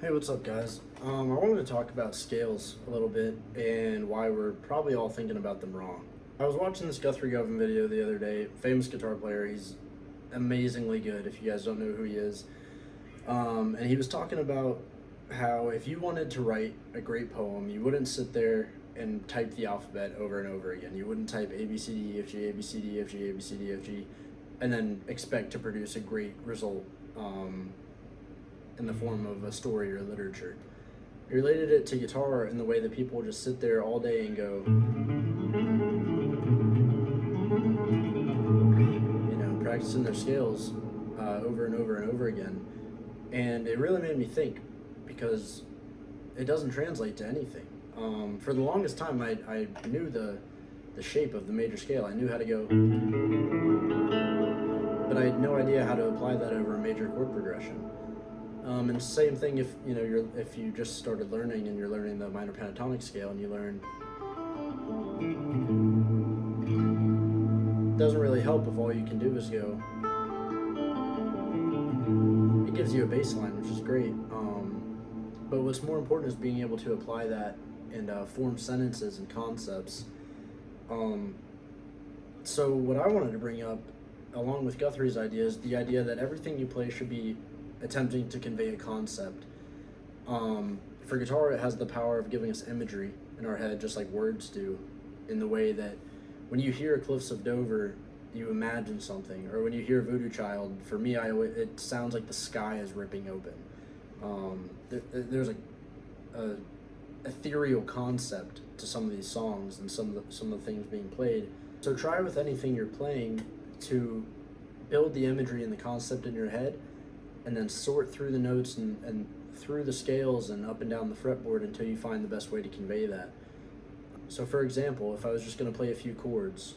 Hey, what's up, guys? I wanted to talk about scales a little bit and why we're probably all thinking about them wrong. I was watching this Guthrie Govan video the other day, famous guitar player. He's amazingly good if you guys don't know who he is. And he was talking about how if you wanted to write a great poem, you wouldn't sit there and type the alphabet over and over again. You wouldn't type A, B, C, D, E, F, G, A, B, C, D, E, F, G, A, B, C, D, E, F, G, and then expect to produce a great result. In the form of a story or literature. He related it to guitar in the way that people just sit there all day and go, practicing their scales over and over and over again. And it really made me think because it doesn't translate to anything. For the longest time, I knew the shape of the major scale. I knew how to go, but I had no idea how to apply that over a major chord progression. And same thing if if you just started learning and you're learning the minor pentatonic scale and you learn, it doesn't really help if all you can do is go. It gives you a bass line, which is great. But what's more important is being able to apply that and form sentences and concepts. So what I wanted to bring up, along with Guthrie's idea, is the idea that everything you play should be attempting to convey a concept. For guitar, it has the power of giving us imagery in our head, just like words do, in the way that when you hear Cliffs of Dover, you imagine something, or when you hear Voodoo Child, for me, it sounds like the sky is ripping open. There's a ethereal concept to some of these songs and some of the things being played. So try with anything you're playing to build the imagery and the concept in your head, and then sort through the notes and through the scales and up and down the fretboard until you find the best way to convey that. So for example, if I was just going to play a few chords,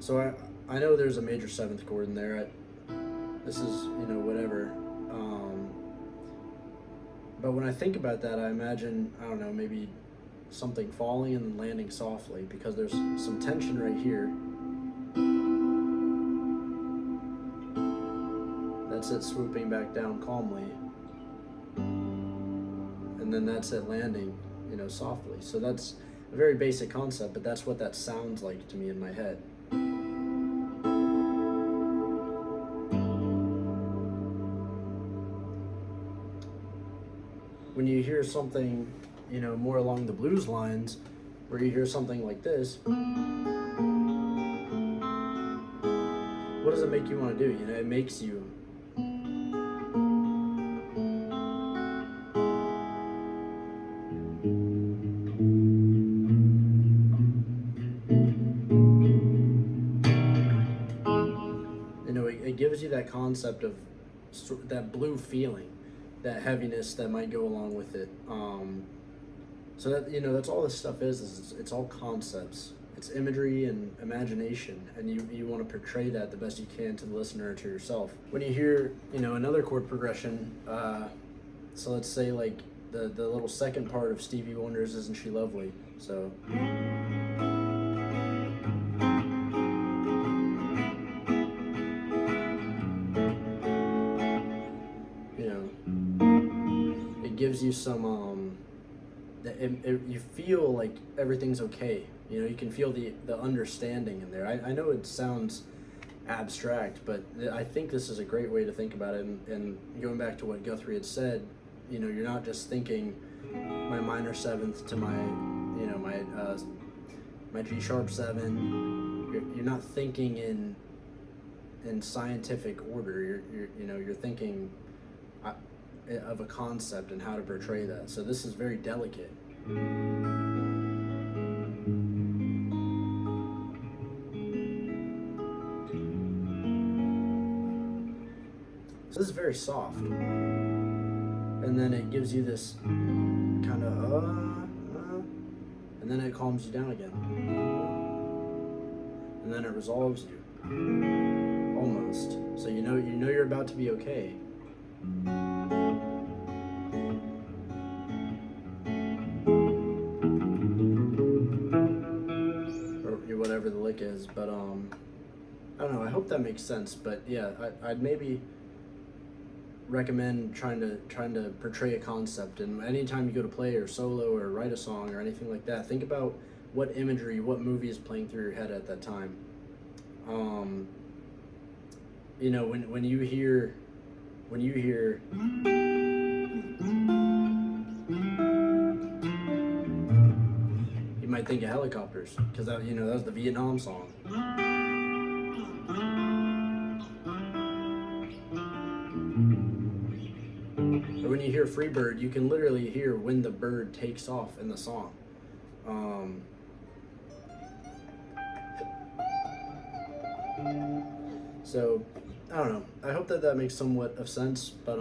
so I know there's a major 7th chord in there. This is, whatever. But when I think about that, I imagine, I don't know, maybe something falling and then landing softly, because there's some tension right here. That's it swooping back down calmly. And then that's it landing, softly. So that's a very basic concept, but that's what that sounds like to me in my head. When you hear something, more along the blues lines, where you hear something like this, what does it make you want to do? It makes you it gives you that concept of that blue feeling, that heaviness that might go along with it. So that that's all this stuff is it's all concepts. It's imagery and imagination, and you want to portray that the best you can to the listener or to yourself. When you hear another chord progression, so let's say like the little second part of Stevie Wonder's "Isn't She Lovely," so. It gives you some you feel like everything's okay. You can feel the understanding in there. I know it sounds abstract, but I think this is a great way to think about it. And going back to what Guthrie had said, you're not just thinking my minor 7th to my my G sharp 7. You're not thinking in scientific order. You're thinking of a concept and how to portray that. So this is very delicate. So this is very soft. And then it gives you this kind of and then it calms you down again. And then it resolves you. Almost. So you know you're about to be okay. Or whatever the lick is, but I don't know. I hope that makes sense. But yeah, I'd maybe recommend trying to portray a concept. And anytime you go to play or solo or write a song or anything like that, think about what imagery, what movie is playing through your head at that time. Um, when you hear you might think of helicopters because that was the Vietnam song. Or when you hear Freebird, you can literally hear when the bird takes off in the song. Um, so I don't know. I hope that makes somewhat of sense. But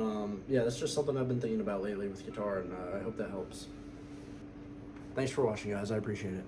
yeah, that's just something I've been thinking about lately with guitar, and I hope that helps. Thanks for watching, guys. I appreciate it.